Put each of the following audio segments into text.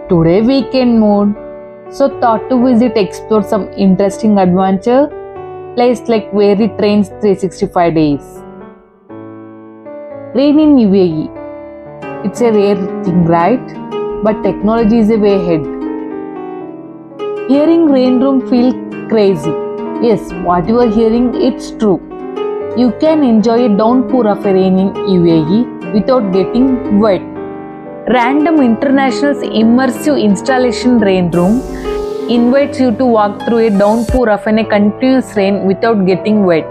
Today weekend mode. So thought to explore some interesting adventure place like where it rains 365 days. Rain in UAE. It's a rare thing, right? But technology is a way ahead. Hearing rain room feel crazy. Yes, what you are hearing, it's true. You can enjoy a downpour of rain in UAE without getting wet. Random International's immersive installation rain room invites you to walk through a downpour of a continuous rain without getting wet.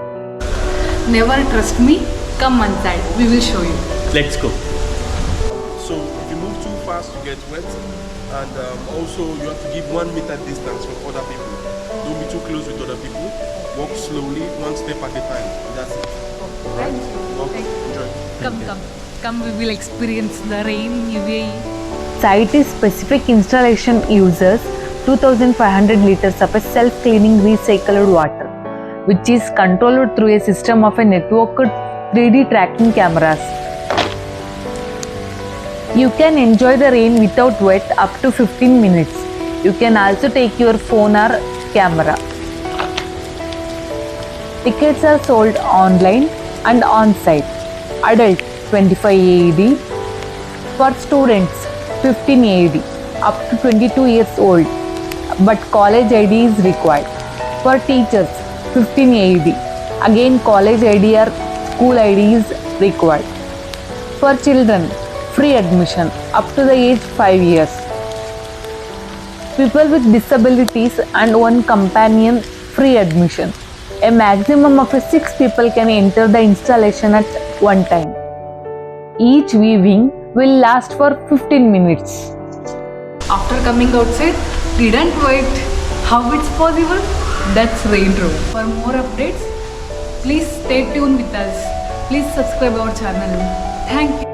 Never trust me? Come inside, we will show you. Let's go. So if you move too fast, you get wet, and also you have to give 1 meter distance from other people. Don't be too close with other people. Walk slowly, one step at a time. That's it. Thank you. Walk, enjoy. Come, we will experience the rain in UAE. Site is specific installation uses 2500 liters of a self-cleaning recycled water, which is controlled through a system of a networked 3D tracking cameras. You can enjoy the rain without wet up to 15 minutes. You can also take your phone or camera. Tickets are sold online and on-site. Adult 25 AED. For students 15 AED up to 22 years old, but college ID is required. For teachers 15 AED. Again college ID or school ID is required. For children, free admission up to the age 5 years. People with disabilities and one companion, free admission. A maximum of 6 people can enter the installation at one time. Each viewing will last for 15 minutes. After coming outside, didn't wait. How it's possible? That's Rain Room. For more updates, please stay tuned with us. Please subscribe our channel. Thank you.